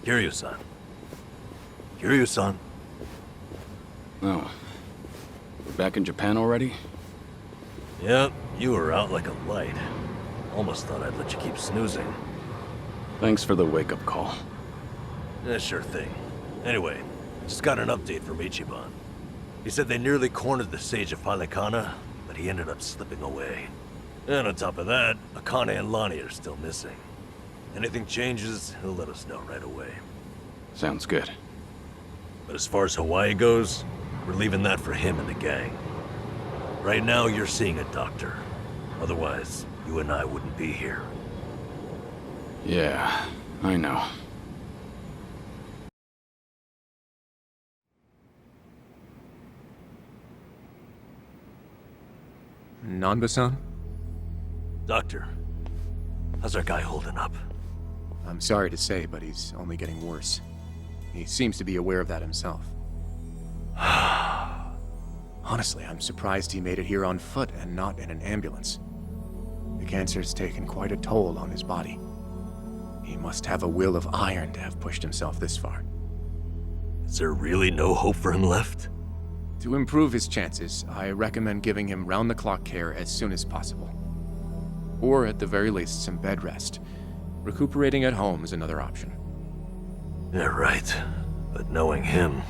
Kiryu-san. Kiryu-san. Oh. We're back in Japan already? Yep, you were out like a light. Almost thought I'd let you keep snoozing. Thanks for the wake-up call. Yeah, sure thing. Anyway, just got an update from Ichiban. He said they nearly cornered the Sage of Halikana, but he ended up slipping away. And on top of that, Akane and Lonnie are still missing. Anything changes, he'll let us know right away. Sounds good. But as far as Hawaii goes, we're leaving that for him and the gang. Right now, you're seeing a doctor. Otherwise, you and I wouldn't be here. Yeah, I know. Nanba-san? Doctor, how's our guy holding up? I'm sorry to say, but he's only getting worse. He seems to be aware of that himself. Honestly, I'm surprised he made it here on foot and not in an ambulance. The cancer's taken quite a toll on his body. He must have a will of iron to have pushed himself this far. Is there really no hope for him left? To improve his chances, I recommend giving him round-the-clock care as soon as possible. Or at the very least, some bed rest. Recuperating at home is another option. Yeah, right. But knowing him...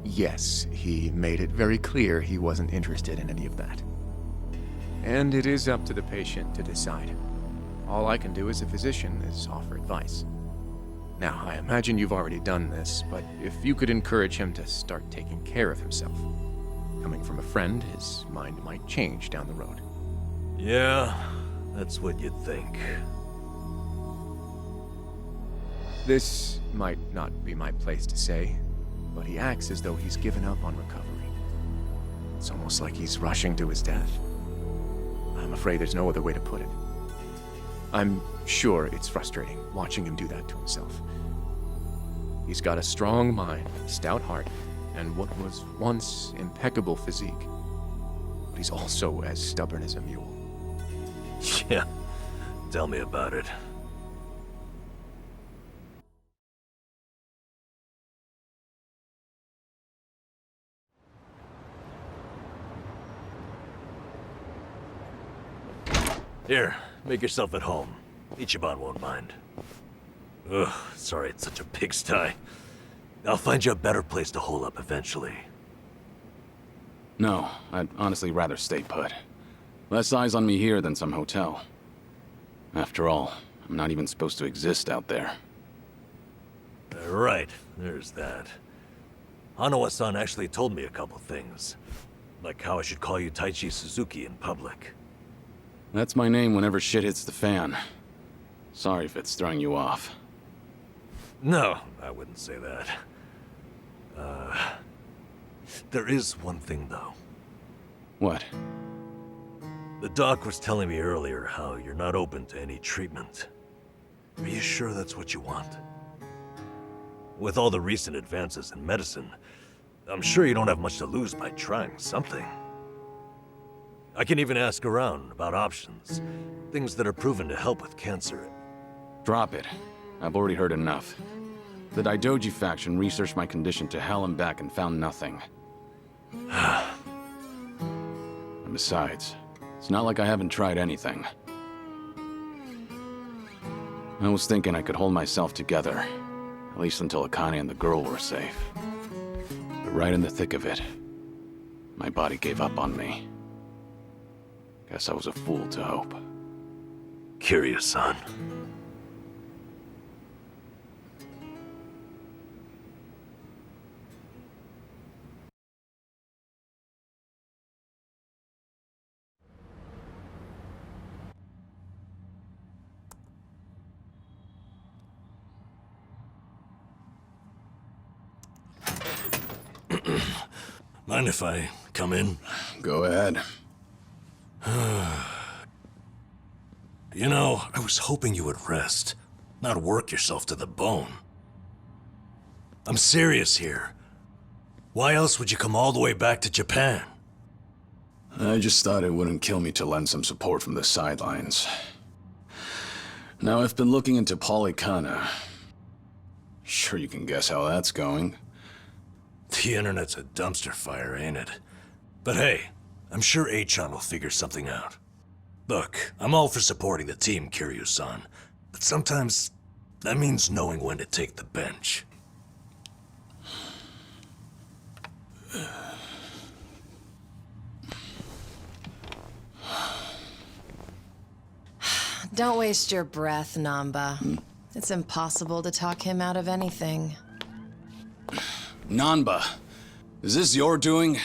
Yes, he made it very clear he wasn't interested in any of that. And it is up to the patient to decide. All I can do as a physician is offer advice. Now, I imagine you've already done this, but if you could encourage him to start taking care of himself. Coming from a friend, his mind might change down the road. Yeah, that's what you'd think. This might not be my place to say, but he acts as though he's given up on recovery. It's almost like he's rushing to his death. I'm afraid there's no other way to put it. I'm sure it's frustrating watching him do that to himself. He's got a strong mind, stout heart, and what was once impeccable physique. But he's also as stubborn as a mule. Yeah, tell me about it. Here, make yourself at home. Ichiban won't mind. Ugh, sorry it's such a pigsty. I'll find you a better place to hole up eventually. No, I'd honestly rather stay put. Less eyes on me here than some hotel. After all, I'm not even supposed to exist out there. Right, there's that. Hanawa-san actually told me a couple things. Like how I should call you Taichi Suzuki in public. That's my name whenever shit hits the fan. Sorry if it's throwing you off. No, I wouldn't say that. There is one thing, though. What? The doc was telling me earlier how you're not open to any treatment. Are you sure that's what you want? With all the recent advances in medicine, I'm sure you don't have much to lose by trying something. I can even ask around about options, things that are proven to help with cancer. Drop it. I've already heard enough. The Daidoji faction researched my condition to hell and back and found nothing. And besides, it's not like I haven't tried anything. I was thinking I could hold myself together, at least until Akane and the girl were safe. But right in the thick of it, my body gave up on me. Guess I was a fool to hope. Kiryu-san. Mind if I come in? Go ahead. You know, I was hoping you would rest, not work yourself to the bone. I'm serious here. Why else would you come all the way back to Japan? I just thought it wouldn't kill me to lend some support from the sidelines. Now, I've been looking into Polycana. Sure you can guess how that's going. The internet's a dumpster fire, ain't it? But hey, I'm sure Achan will figure something out. Look, I'm all for supporting the team, Kiryu-san, but sometimes that means knowing when to take the bench. Don't waste your breath, Namba. It's impossible to talk him out of anything. Nanba, is this your doing?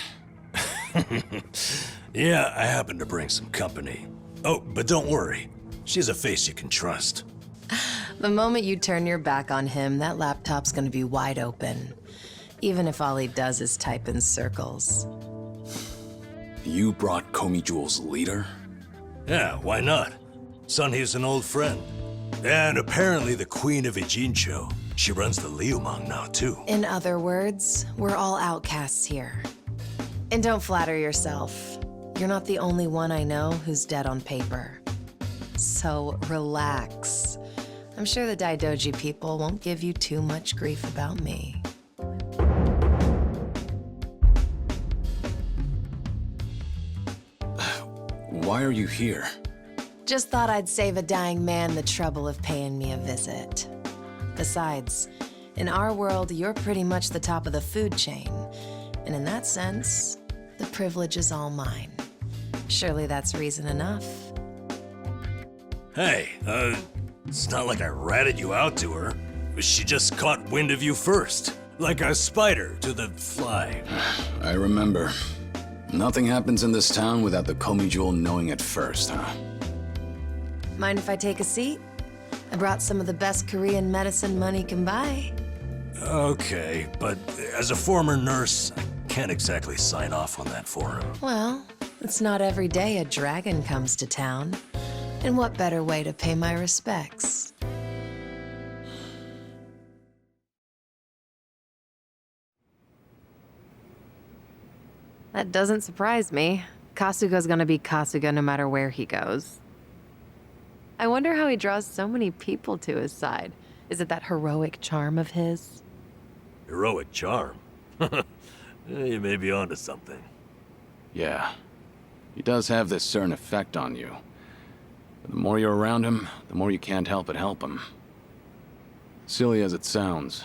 Yeah, I happen to bring some company. Oh, but don't worry. She's a face you can trust. The moment you turn your back on him, that laptop's gonna be wide open. Even if all he does is type in circles. You brought Komi Jewel's leader? Yeah, why not? Sunhee's an old friend. And apparently the Queen of Ijincho. She runs the Liumang now, too. In other words, we're all outcasts here. And don't flatter yourself. You're not the only one I know who's dead on paper. So relax. I'm sure the Daidoji people won't give you too much grief about me. Why are you here? Just thought I'd save a dying man the trouble of paying me a visit. Besides, in our world, you're pretty much the top of the food chain. And in that sense, the privilege is all mine. Surely that's reason enough. Hey, it's not like I ratted you out to her. She just caught wind of you first. Like a spider to the fly. I remember. Nothing happens in this town without the Komi Jewel knowing it first, huh? Mind if I take a seat? I brought some of the best Korean medicine money can buy. Okay, but as a former nurse, I can't exactly sign off on that for him. Well, it's not every day a dragon comes to town. And what better way to pay my respects? That doesn't surprise me. Kasuga's gonna be Kasuga no matter where he goes. I wonder how he draws so many people to his side. Is it that heroic charm of his? Heroic charm? You may be onto something. Yeah. He does have this certain effect on you. But the more you're around him, the more you can't help but help him. Silly as it sounds,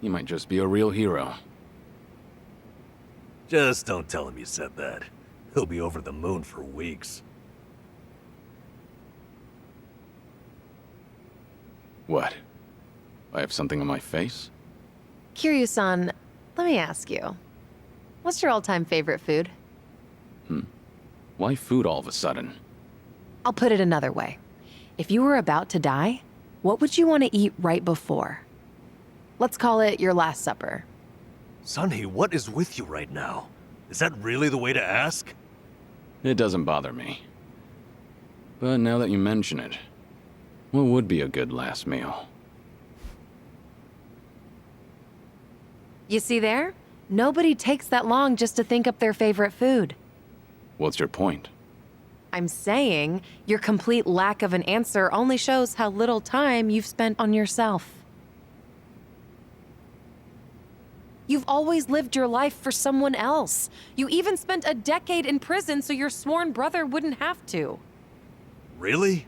he might just be a real hero. Just don't tell him you said that. He'll be over the moon for weeks. What? I have something on my face? Kiryu-san, let me ask you. What's your all-time favorite food? Why food all of a sudden? I'll put it another way. If you were about to die, what would you want to eat right before? Let's call it your last supper. Sunhee, what is with you right now? Is that really the way to ask? It doesn't bother me. But now that you mention it, what would be a good last meal? You see there? Nobody takes that long just to think up their favorite food. What's your point? I'm saying your complete lack of an answer only shows how little time you've spent on yourself. You've always lived your life for someone else. You even spent a decade in prison so your sworn brother wouldn't have to. Really?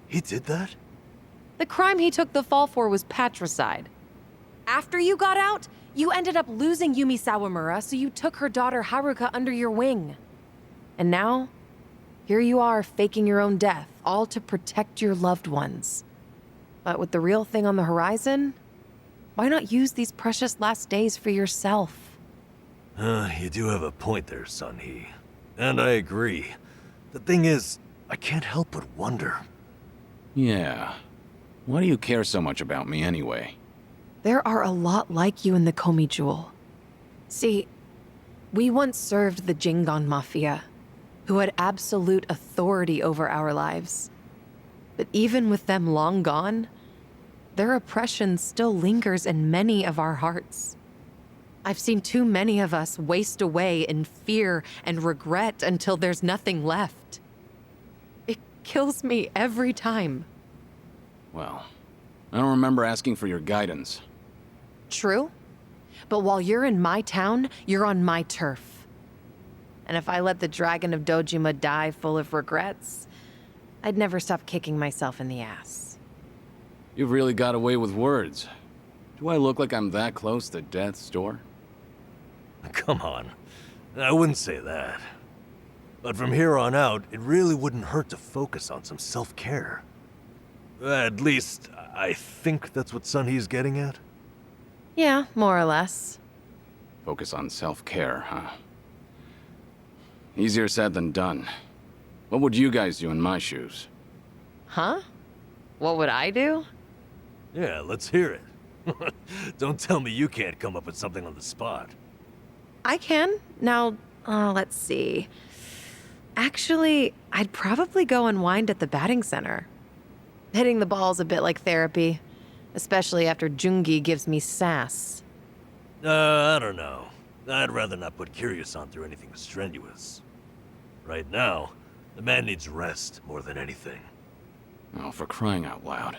He did that? The crime he took the fall for was patricide. After you got out, you ended up losing Yumi Sawamura, so you took her daughter Haruka under your wing. And now, here you are faking your own death, all to protect your loved ones. But with the real thing on the horizon, why not use these precious last days for yourself? You do have a point there, Sunhee. And I agree. The thing is, I can't help but wonder. Yeah. Why do you care so much about me anyway? There are a lot like you in the Komi Jewel. See, we once served the Jingon Mafia, who had absolute authority over our lives. But even with them long gone, their oppression still lingers in many of our hearts. I've seen too many of us waste away in fear and regret until there's nothing left. It kills me every time. Well, I don't remember asking for your guidance. True, but while you're in my town, you're on my turf. And if I let the Dragon of Dojima die full of regrets, I'd never stop kicking myself in the ass. You've really got away with words. Do I look like I'm that close to death's door? Come on. I wouldn't say that. But from here on out, it really wouldn't hurt to focus on some self-care. At least, I think that's what Sunhee's getting at. Yeah, more or less. Focus on self-care, huh? Easier said than done. What would you guys do in my shoes? Huh? What would I do? Yeah, let's hear it. Don't tell me you can't come up with something on the spot. I can. Now, let's see. Actually, I'd probably go unwind at the batting center. Hitting the ball's a bit like therapy, especially after Jungi gives me sass. I don't know. I'd rather not put Kiryu-san through anything strenuous. Right now, the man needs rest more than anything. Oh, for crying out loud.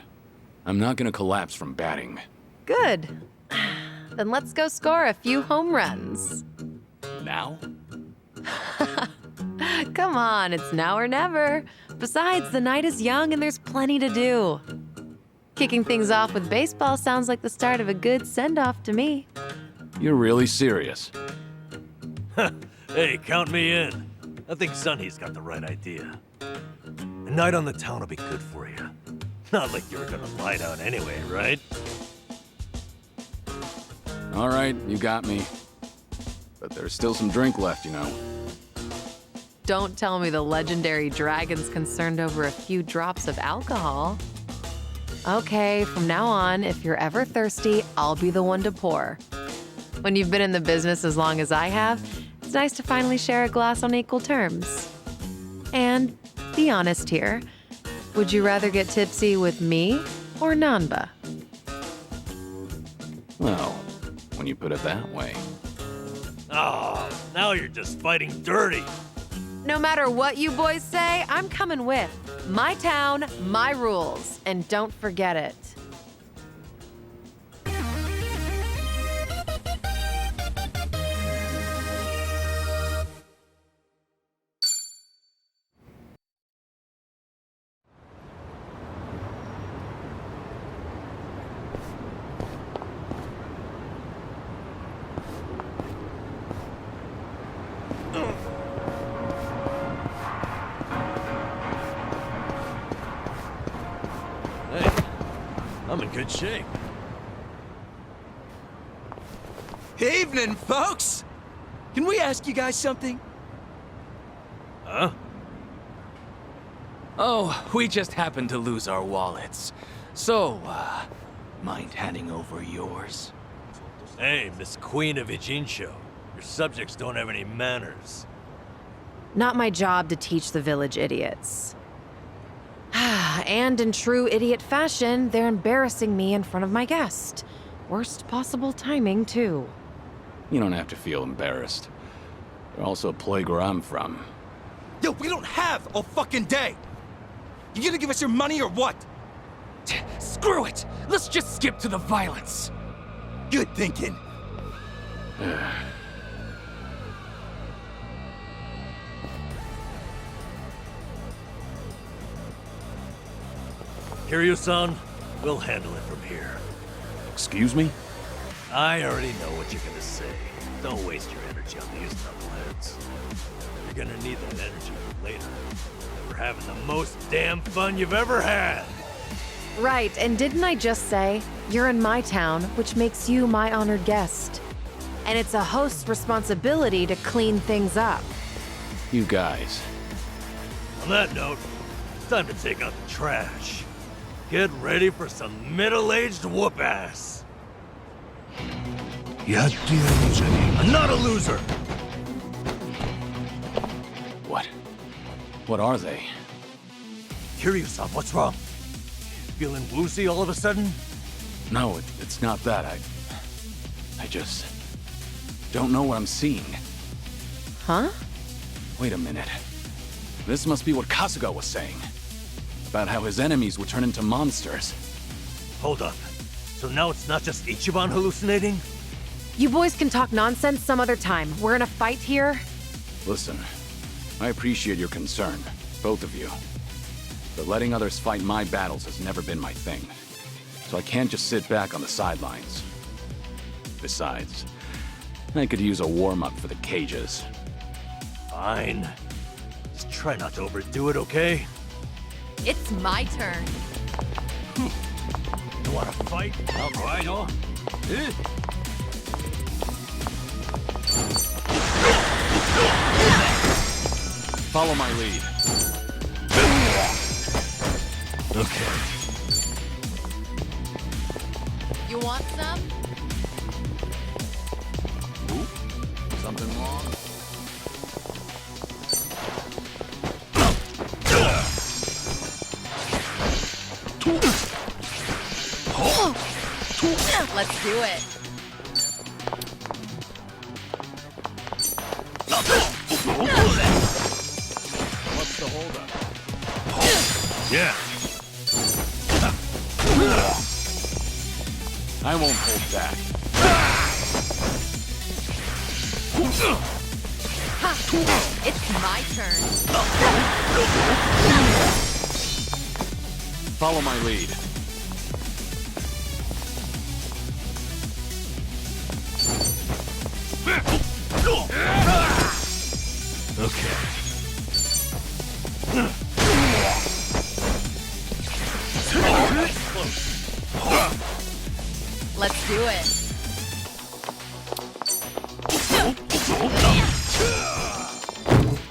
I'm not gonna collapse from batting. Good. Then let's go score a few home runs. Now? Come on, it's now or never. Besides, the night is young and there's plenty to do. Kicking things off with baseball sounds like the start of a good send-off to me. You're really serious. Hey, count me in. I think Sunhee's got the right idea. A night on the town will be good for you. Not like you were gonna lie down anyway, right? All right, you got me. But there's still some drink left, you know. Don't tell me the legendary dragon's concerned over a few drops of alcohol. Okay, from now on, if you're ever thirsty, I'll be the one to pour. When you've been in the business as long as I have, it's nice to finally share a glass on equal terms. And be honest here, would you rather get tipsy with me or Nanba? Well, when you put it that way. Oh, now you're just fighting dirty. No matter what you boys say, I'm coming with. My town, my rules, and don't forget it. Hey, I'm in good shape. Evening, folks! Can we ask you guys something? Huh? Oh, we just happened to lose our wallets. So, mind handing over yours? Hey, Miss Queen of Ijincho. Your subjects don't have any manners. Not my job to teach the village idiots. And in true idiot fashion, they're embarrassing me in front of my guest. Worst possible timing, too. You don't have to feel embarrassed. They're also a place where I'm from. Yo, we don't have a fucking day! You gonna give us your money or what? Screw it! Let's just skip to the violence! Good thinking. Kiryu-san, we'll handle it from here. Excuse me? I already know what you're gonna say. Don't waste your energy on these knuckleheads. You're gonna need that energy for later. We're having the most damn fun you've ever had! Right, and didn't I just say, you're in my town, which makes you my honored guest. And it's a host's responsibility to clean things up. You guys. On that note, it's time to take out the trash. Get ready for some middle-aged whoop-ass. I'm not a loser! What? What are they? Kiryu-san, what's wrong? feeling woozy all of a sudden? No, it's not that. I just don't know what I'm seeing. Huh? Wait a minute. This must be what Kasuga was saying. About how his enemies would turn into monsters. Hold up. So now it's not just Ichiban hallucinating? You boys can talk nonsense some other time. We're in a fight here. Listen, I appreciate your concern, both of you. But letting others fight my battles has never been my thing. So I can't just sit back on the sidelines. Besides, I could use a warm-up for the cages. Fine. Just try not to overdo it, okay? It's my turn. You wanna fight? I'll fight on. Follow my lead. Okay. You want some? Something wrong? Let's do it. What's the holdup? Yeah. I won't hold back. It's my turn. Follow my lead. Okay. Let's do it.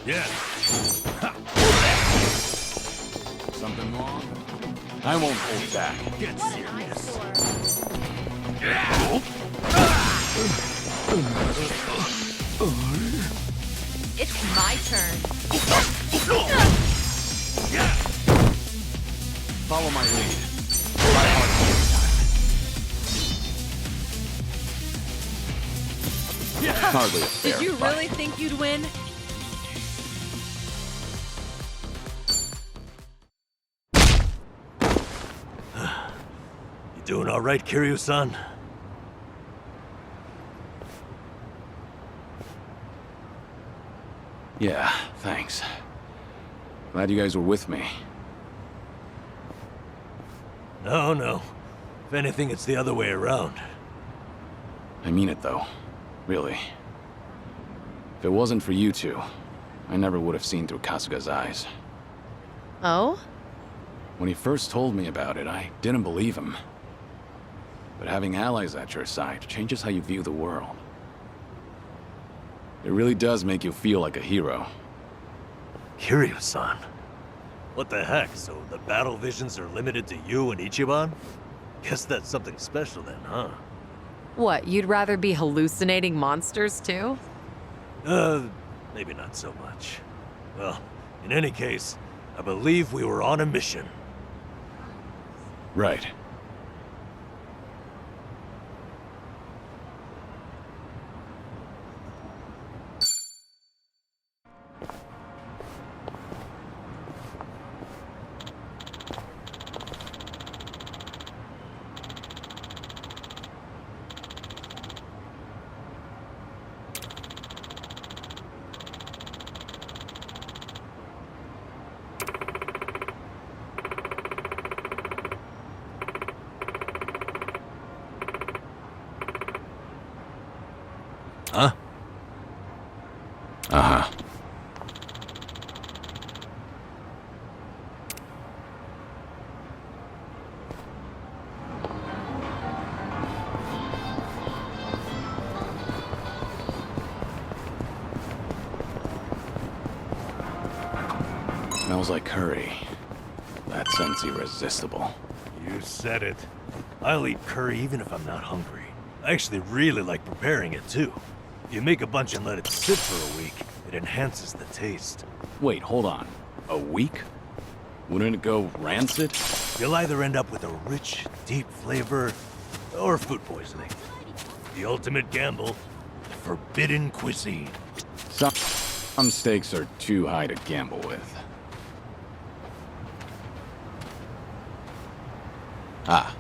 Yeah. Something wrong? I won't hold back. Get serious. It's my turn. Follow my lead. Try hard this time. Hardly a fair Did you fight. really think you'd win? You doing all right, Kiryu-san? Yeah, thanks. Glad you guys were with me. No, no. If anything, it's the other way around. I mean it, though. Really. If it wasn't for you two, I never would have seen through Kasuga's eyes. Oh? When he first told me about it, I didn't believe him. But having allies at your side changes how you view the world. It really does make you feel like a hero. Kiryu-san? What the heck? So the battle visions are limited to you and Ichiban? Guess that's something special then, huh? What, you'd rather be hallucinating monsters too? Maybe not so much. Well, in any case, I believe we were on a mission. Right. Huh? Uh-huh. Smells like curry. That scent's irresistible. You said it. I'll eat curry even if I'm not hungry. I actually really like preparing it too. If you make a bunch and let it sit for a week, it enhances the taste. Wait, hold on. A week? Wouldn't it go rancid? You'll either end up with a rich, deep flavor, or food poisoning. The ultimate gamble, forbidden cuisine. Some stakes are too high to gamble with. Ah.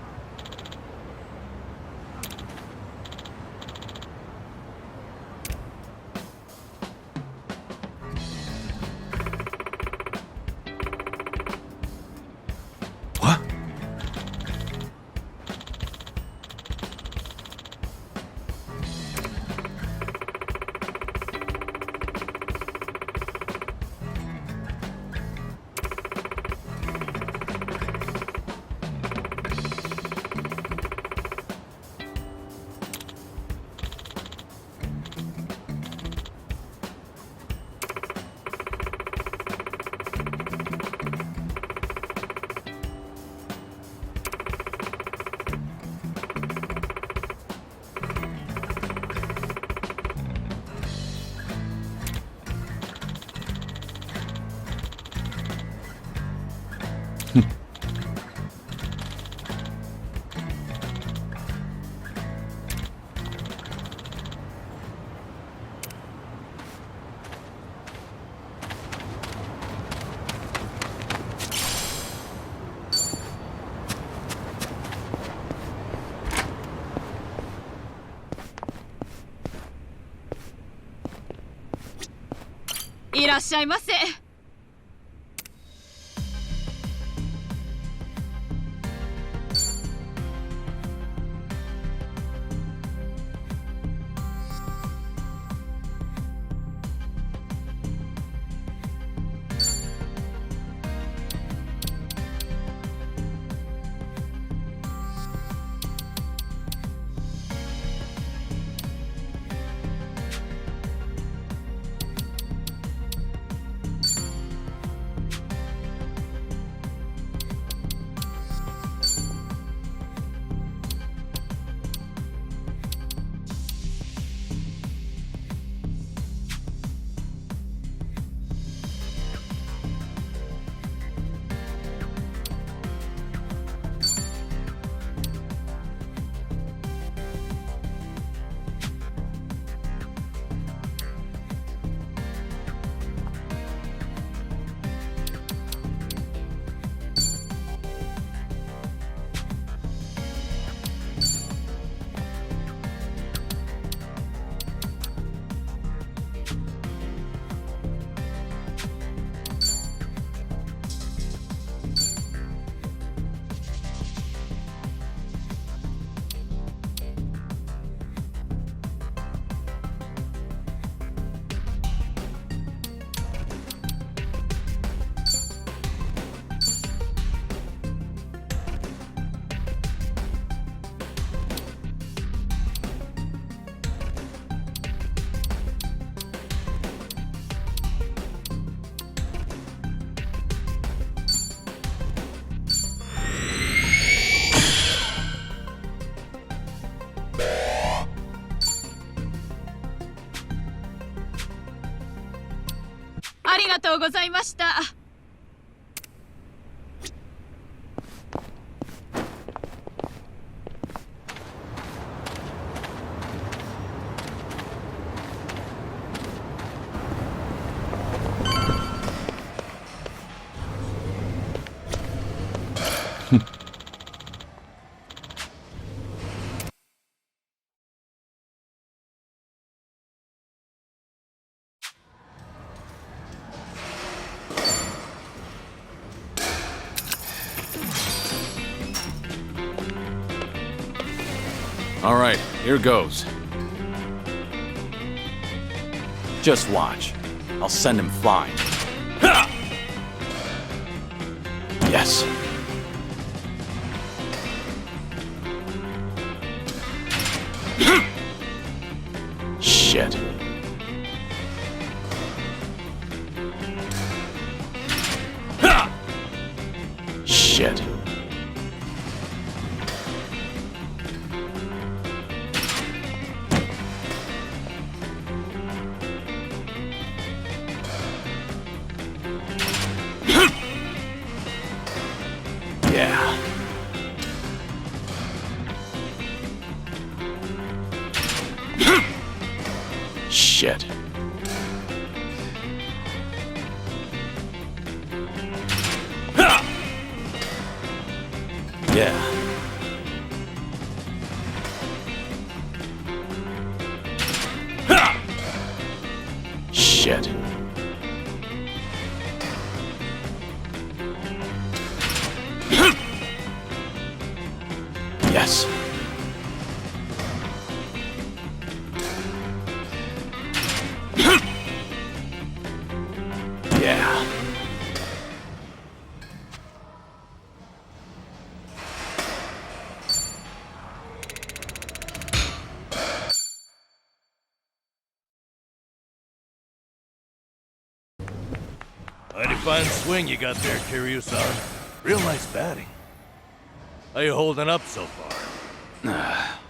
What?いらっしゃいませ。ありがとうございました。All right, here goes. Just watch. I'll send him flying. Yes. Shit. Shit. Yeah. Shit. Yeah. Shit. Yes. Yeah. Mighty fine swing you got there, Kiryu-san. Real nice batting. How you holding up so far?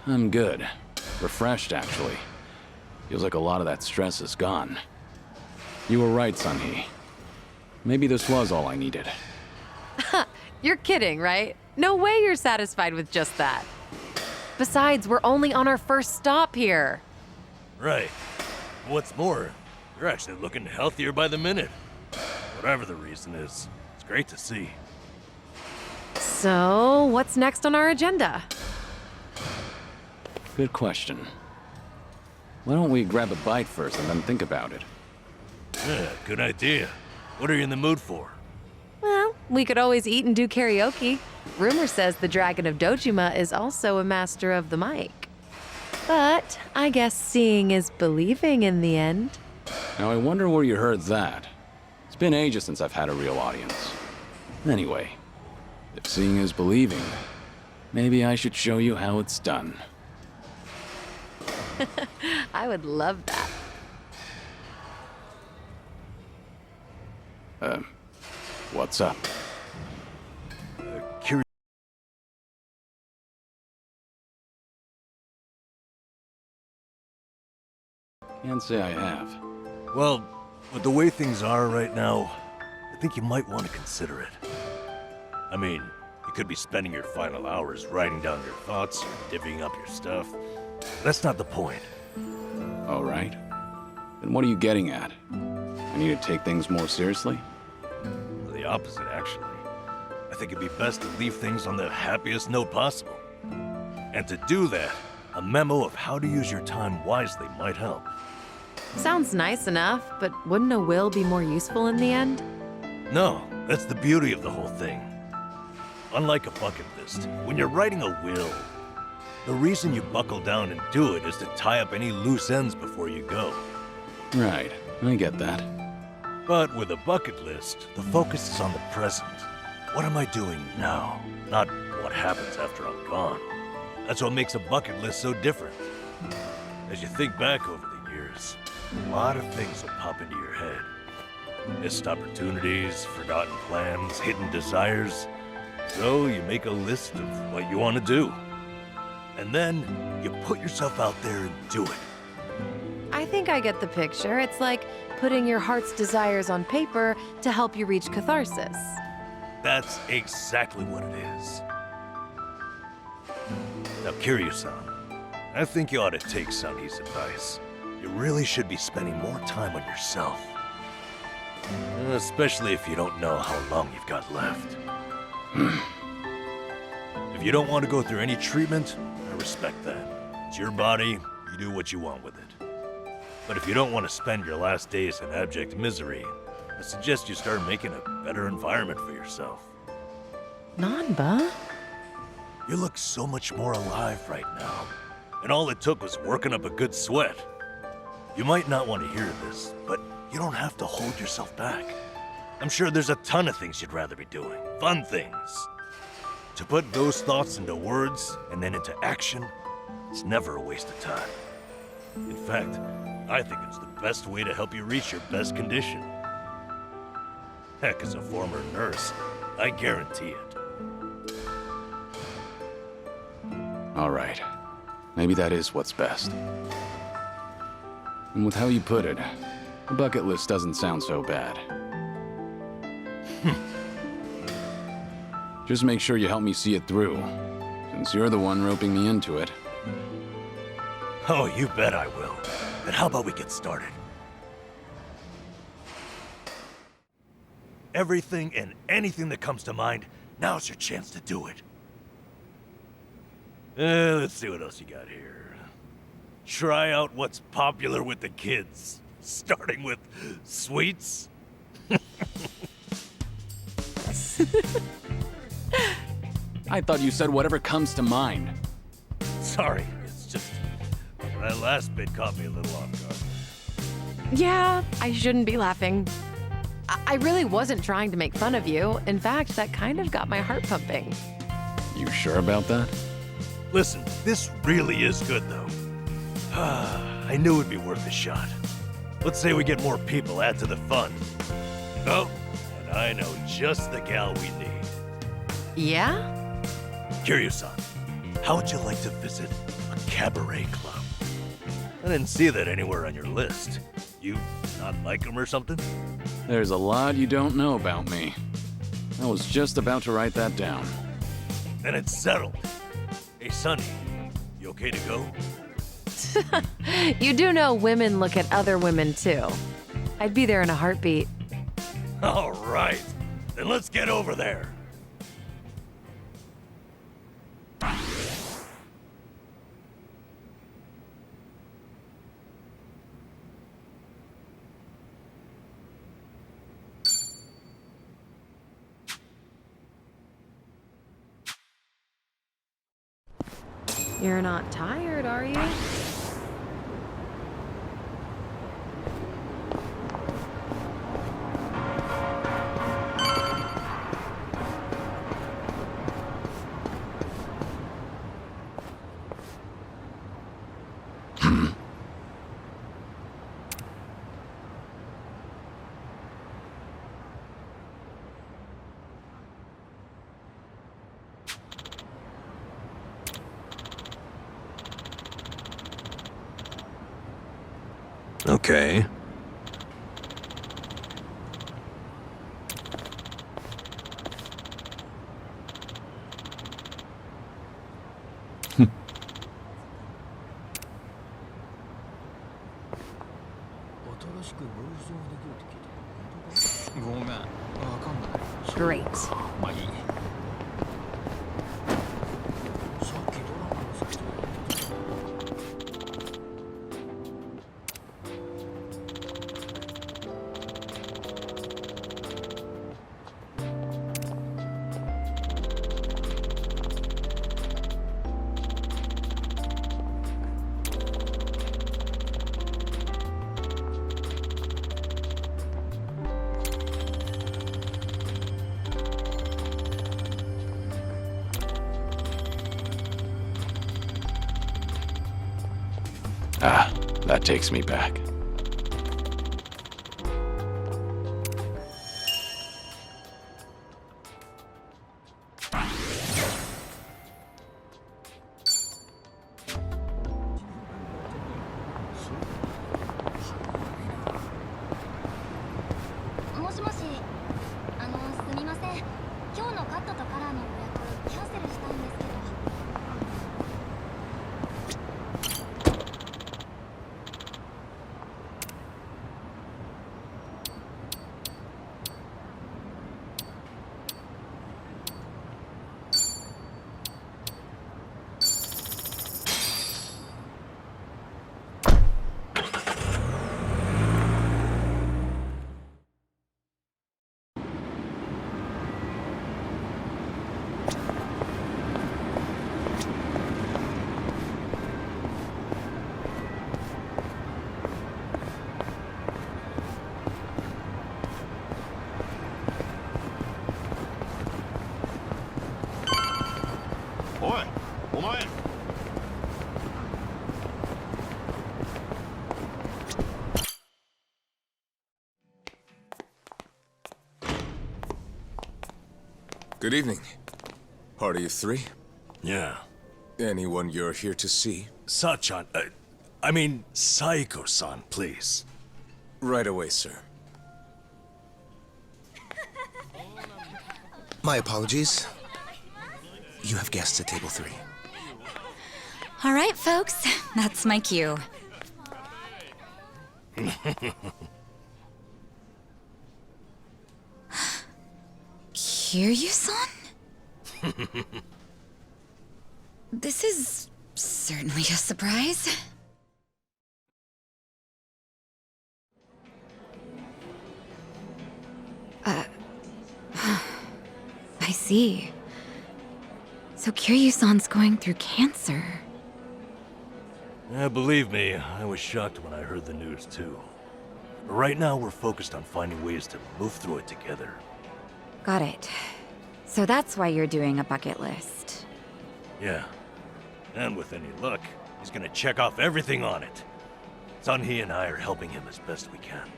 I'm good. Refreshed, actually. Feels like a lot of that stress is gone. You were right, Sunhee. Maybe this was all I needed. You're kidding, right? No way you're satisfied with just that. Besides, we're only on our first stop here. Right. What's more, you're actually looking healthier by the minute. Whatever the reason is, it's great to see. So, what's next on our agenda? Good question. Why don't we grab a bite first and then think about it? Yeah, good idea. What are you in the mood for? Well, we could always eat and do karaoke. Rumor says the Dragon of Dojima is also a master of the mic. But I guess seeing is believing in the end. Now I wonder where you heard that. It's been ages since I've had a real audience. Anyway, if seeing is believing, maybe I should show you how it's done. I would love that. What's up? Kiryu. Can't say I have. Well, with the way things are right now, I think you might want to consider it. I mean, you could be spending your final hours writing down your thoughts or divvying up your stuff. That's not the point. All right. Then what are you getting at? I need to take things more seriously? The opposite, actually. I think it'd be best to leave things on the happiest note possible. And to do that, a memo of how to use your time wisely might help. Sounds nice enough, but wouldn't a will be more useful in the end? No, that's the beauty of the whole thing. Unlike a bucket list, when you're writing a will, the reason you buckle down and do it is to tie up any loose ends before you go. Right, I get that. But with a bucket list, the focus is on the present. What am I doing now? Not what happens after I'm gone. That's what makes a bucket list so different. As you think back over the years, a lot of things will pop into your head. Missed opportunities, forgotten plans, hidden desires. So you make a list of what you want to do. And then you put yourself out there and do it. I think I get the picture. It's like putting your heart's desires on paper to help you reach catharsis. That's exactly what it is. Now, Kiryu-san, I think you ought to take Sunny's advice. You really should be spending more time on yourself. Especially if you don't know how long you've got left. If you don't want to go through any treatment, I respect that. It's your body, you do what you want with it. But if you don't want to spend your last days in abject misery, I suggest you start making a better environment for yourself. Nanba? You look so much more alive right now. And all it took was working up a good sweat. You might not want to hear this, but you don't have to hold yourself back. I'm sure there's a ton of things you'd rather be doing. Fun things. To put those thoughts into words and then into action, it's never a waste of time. In fact, I think it's the best way to help you reach your best condition. Heck, as a former nurse, I guarantee it. All right. Maybe that is what's best. And with how you put it, a bucket list doesn't sound so bad. Just make sure you help me see it through, since you're the one roping me into it. Oh, you bet I will. Then how about we get started? Everything and anything that comes to mind, now's your chance to do it. Let's see what else you got here. Try out what's popular with the kids, starting with sweets. I thought you said whatever comes to mind. Sorry, it's just that last bit caught me a little off guard. Yeah, I shouldn't be laughing. I really wasn't trying to make fun of you. In fact, that kind of got my heart pumping. You sure about that? Listen, this really is good, though. I knew it'd be worth a shot. Let's say we get more people, add to the fun. Oh, and I know just the gal we need. Yeah? Kiryu-san, how would you like to visit a cabaret club? I didn't see that anywhere on your list. You not like them or something? There's a lot you don't know about me. I was just about to write that down. Then it's settled. Hey, Sonny, you okay to go? You do know women look at other women, too. I'd be there in a heartbeat. All right, then let's get over there. You're not tired, are you? Okay. Great. Ah, that takes me back. Good evening. Party of three? Yeah. Anyone you're here to see? Sachan, I mean, Saiko-san, please. Right away, sir. My apologies. you have guests at table 3. All right, folks. That's my cue. Kiryu-san? This is certainly a surprise. I see. So Kiryu-san's going through cancer. Yeah, believe me, I was shocked when I heard the news too. But right now we're focused on finding ways to move through it together. Got it. So that's why you're doing a bucket list. Yeah. And with any luck, he's gonna check off everything on it. Sunhee and I are helping him as best we can.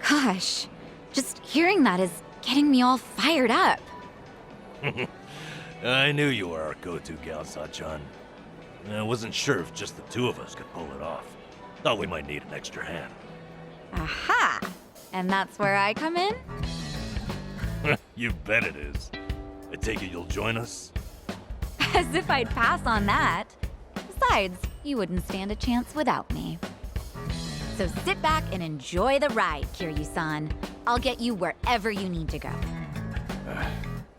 Gosh, just hearing that is getting me all fired up. I knew you were our go-to gal, Sachan. I wasn't sure if just the two of us could pull it off. Thought we might need an extra hand. Aha! And that's where I come in? You bet it is. I take it you'll join us? As if I'd pass on that. Besides, you wouldn't stand a chance without me. So sit back and enjoy the ride, Kiryu-san. I'll get you wherever you need to go.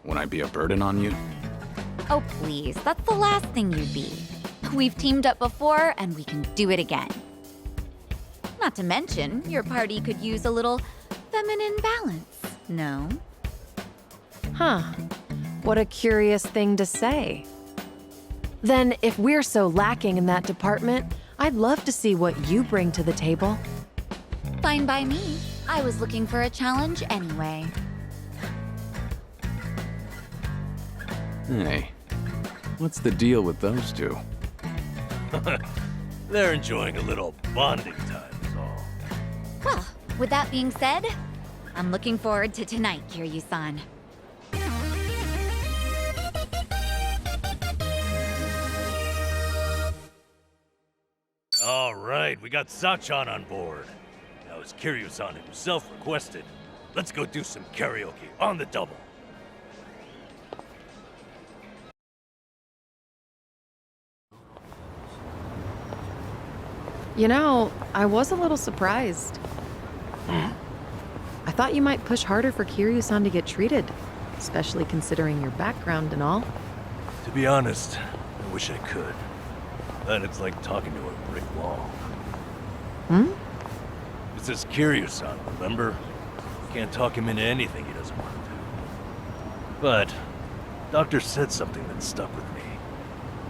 Won't I be a burden on you? Oh, please, that's the last thing you'd be. We've teamed up before, and we can do it again. Not to mention, your party could use a little feminine balance, no? Huh. What a curious thing to say. Then, if we're so lacking in that department, I'd love to see what you bring to the table. Fine by me. I was looking for a challenge anyway. Hey, what's the deal with those two? They're enjoying a little bonding time is all. Well, with that being said, I'm looking forward to tonight, Kiryu-san. All right, we got Sachan on board. Now, as Kiryu-san himself requested, let's go do some karaoke on the double. You know, I was a little surprised. I thought you might push harder for Kiryu-san to get treated, especially considering your background and all. To be honest, I wish I could. But it's like talking to a brick wall. This is Kiryu-san, remember? Can't talk him into anything he doesn't want to do. But, Doctor said something that stuck with me.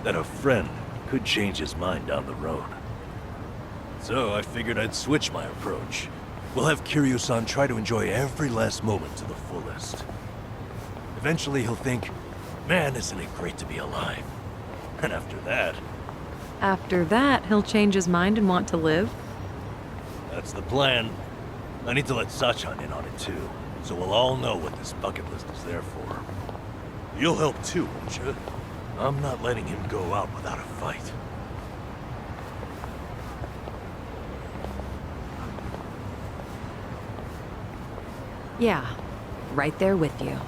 That a friend could change his mind down the road. So I figured I'd switch my approach. We'll have Kiryu-san try to enjoy every last moment to the fullest. Eventually he'll think, man, isn't it great to be alive? And after that... After that, he'll change his mind and want to live? That's the plan. I need to let Sachan in on it too, so we'll all know what this bucket list is there for. You'll help too, won't you? I'm not letting him go out without a fight. Yeah, right there with you.